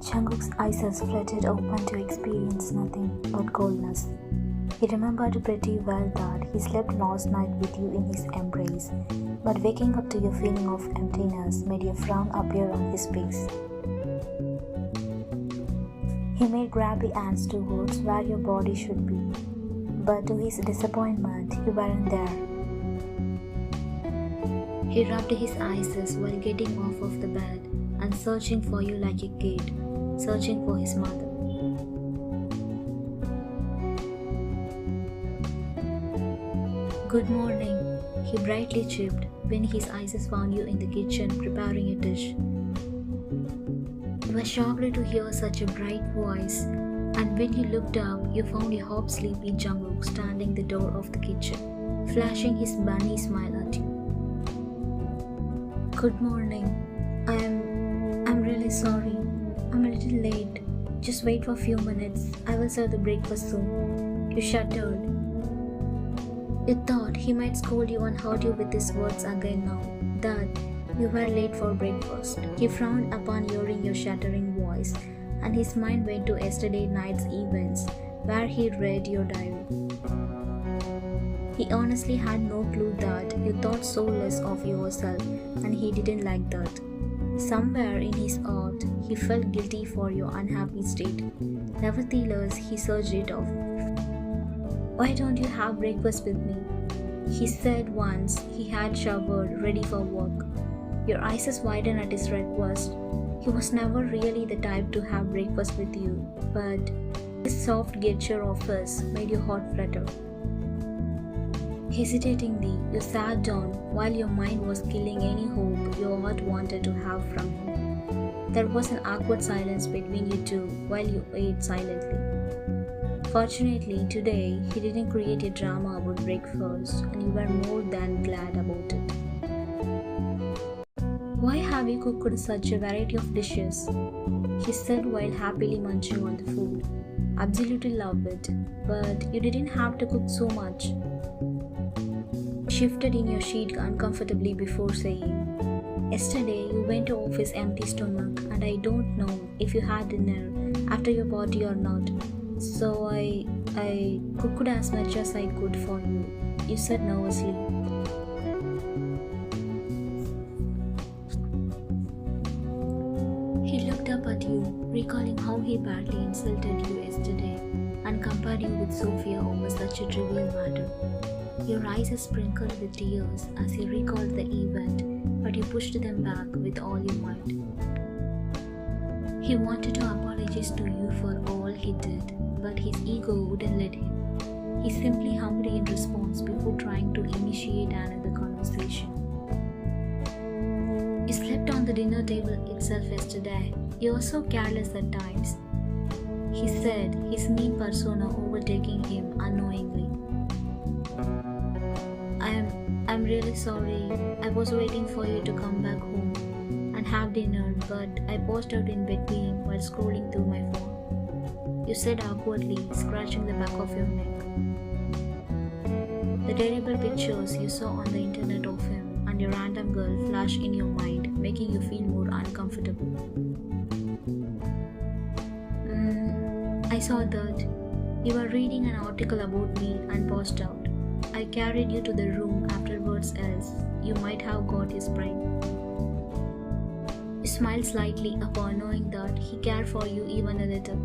Jungkook's eyes fluttered open to experience nothing but coldness. He remembered pretty well that he slept last night with you in his embrace, but waking up to your feeling of emptiness made a frown appear on his face. He made grabby hands towards where your body should be, but to his disappointment, you weren't there. He rubbed his eyes while getting off of the bed and searching for you like a kid, searching for his mother. "Good morning," he brightly chirped when his eyes found you in the kitchen preparing a dish. You were shocked to hear such a bright voice, and when you looked up, you found a half-sleepy Jungkook standing at the door of the kitchen, flashing his bunny smile at you. "Good morning. I'm really sorry. I'm a little late. Just wait for a few minutes. I will serve the breakfast soon." You shuddered. You thought he might scold you and hurt you with his words again now that you were late for breakfast. He frowned upon hearing your shattering voice, and his mind went to yesterday night's events where he read your diary. He honestly had no clue that you thought so less of yourself, and he didn't like that. Somewhere in his heart, he felt guilty for your unhappy state. Nevertheless, he surged it off. "Why don't you have breakfast with me?" he said once he had showered, ready for work. Your eyes widened at his request. He was never really the type to have breakfast with you, but his soft gesture of his made your heart flutter. Hesitatingly, you sat down while your mind was killing any hope your heart wanted to have from him. There was an awkward silence between you two while you ate silently. Fortunately, today he didn't create a drama about breakfast, and you were more than glad about it. "Why have you cooked such a variety of dishes?" he said while happily munching on the food. "Absolutely love it, but you didn't have to cook so much." Shifted in your seat uncomfortably before saying, "Yesterday you went to office empty stomach, and I don't know if you had dinner after your party or not. So I cooked as much as I could for you," you said nervously. He looked up at you, recalling how he badly insulted you yesterday and compared you with Sophia over such a trivial matter. Your eyes sprinkled with tears as he recalled the event, but you pushed them back with all your might. He wanted to apologize to you for all he did, but his ego wouldn't let him. He simply hummed in response before trying to initiate another conversation. You slept on the dinner table itself yesterday. You were so careless at times, he said, his mean persona overtaking him unknowingly. I'm really sorry. I was waiting for you to come back home and have dinner, but I paused out in between while scrolling through my phone, you said awkwardly, scratching the back of your neck. The terrible pictures you saw on the internet of him and a random girl flashed in your mind, making you feel more uncomfortable. I saw that. You were reading an article about me and passed out. I carried you to the room afterwards, else you might have got his pride. You smiled slightly upon knowing that he cared for you even a little.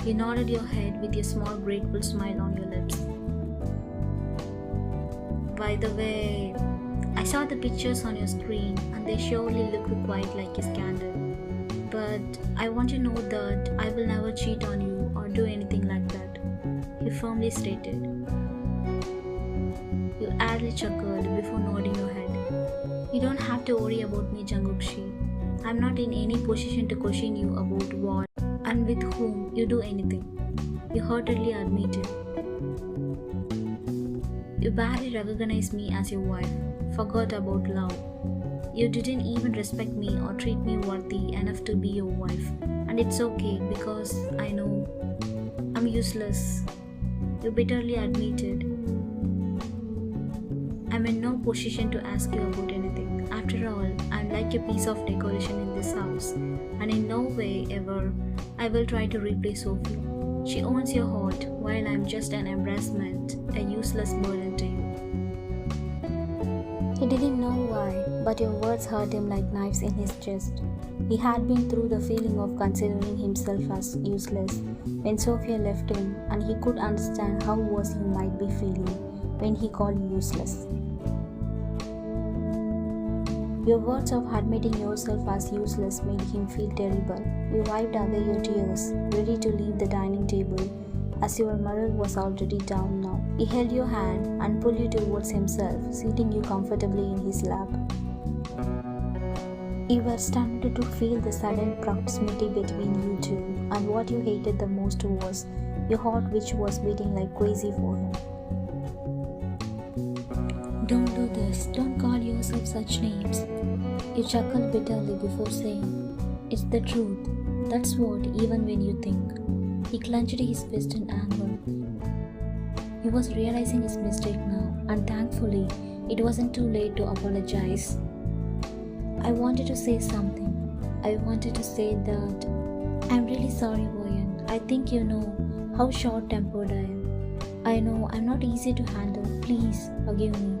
You nodded your head with a small grateful smile on your lips. "By the way, I saw the pictures on your screen and they surely look quite like a scandal. But I want to know that I will never cheat on you or do anything like that," he firmly stated. You idly chuckled before nodding your head. "You don't have to worry about me, Jungkook-shi. I'm not in any position to question you about what and with whom you do anything," you heartedly admitted. You barely recognized me as your wife, forgot about love. You didn't even respect me or treat me worthy enough to be your wife, and it's okay because I know I'm useless, you bitterly admitted. I'm in no position to ask you about anything. After all, I'm like a piece of decoration in this house, and in no way ever I will try to replace Sophie. She owns your heart, while I'm just an embarrassment, a useless burden to you. He didn't know why, but your words hurt him like knives in his chest. He had been through the feeling of considering himself as useless when Sophia left him, and he could understand how worse he might be feeling when he called you useless. Your words of admitting yourself as useless made him feel terrible. You wiped away your tears, ready to leave the dining table, as your mother was already down now. He held your hand and pulled you towards himself, seating you comfortably in his lap. You were stunned to feel the sudden proximity between you two, and what you hated the most was your heart, which was beating like crazy for him. Don't do this. Don't call yourself such names. You chuckled bitterly before saying, "It's the truth. That's what, even when you think." He clenched his fist in anger. He was realizing his mistake now, and thankfully, it wasn't too late to apologize. I wanted to say something. I wanted to say that I'm really sorry, Ryan. I think you know how short-tempered I am. I know I'm not easy to handle. Please forgive me.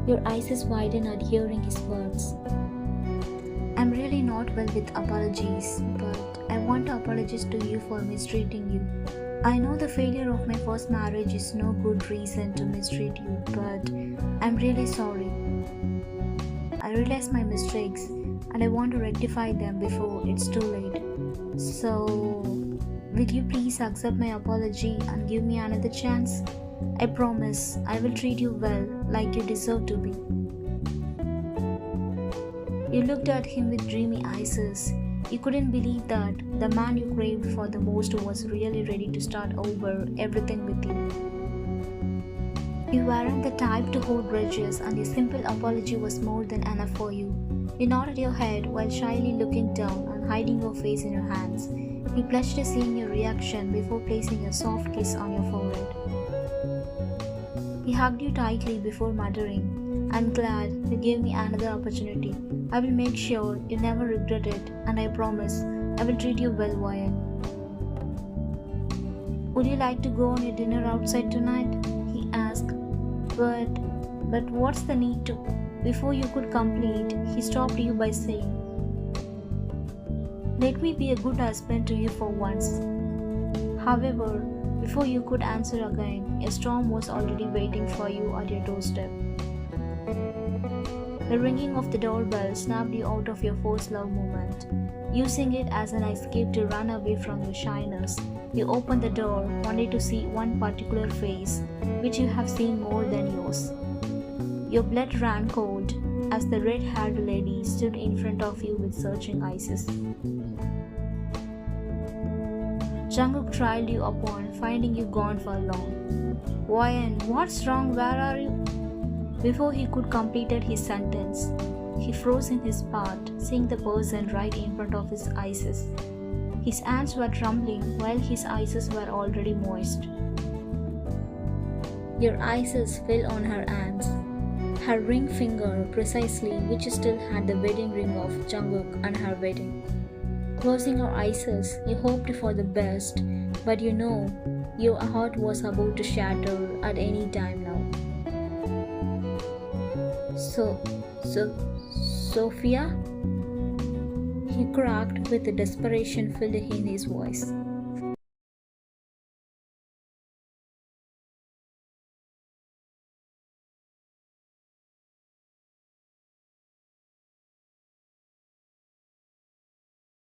Your eyes widened at hearing his words. I'm really not well with apologies, but I want to apologize to you for mistreating you. I know the failure of my first marriage is no good reason to mistreat you, but I'm really sorry. I realize my mistakes and I want to rectify them before it's too late. So, will you please accept my apology and give me another chance? I promise I will treat you well, like you deserve to be. You looked at him with dreamy eyes. You couldn't believe that the man you craved for the most was really ready to start over everything with you. You weren't the type to hold grudges, and a simple apology was more than enough for you. You nodded your head while shyly looking down and hiding your face in your hands. He blushed seeing your reaction before placing a soft kiss on your forehead. He hugged you tightly before muttering, "I'm glad you gave me another opportunity. I will make sure you never regret it, and I promise I will treat you well, Ryan. Would you like to go on a dinner outside tonight?" he asked. But what's the need to? Before you could complete, he stopped you by saying, "Let me be a good husband to you for once." However, before you could answer again, a storm was already waiting for you at your doorstep. The ringing of the doorbell snapped you out of your first love moment. Using it as an escape to run away from your shyness, you opened the door only to see one particular face, which you have seen more than yours. Your blood ran cold as the red-haired lady stood in front of you with searching eyes. Jungkook trailed you upon finding you gone for long. "Ryan, what's wrong? Where are you?" Before he could complete his sentence, he froze in his path, seeing the person right in front of his eyes. His hands were trembling while his eyes were already moist. Your eyes fell on her hands, her ring finger precisely, which still had the wedding ring of Jungkook on her wedding. Closing your eyes, you hoped for the best, but you know your heart was about to shatter at any time now. Sophia? He cracked with the desperation filled in his voice.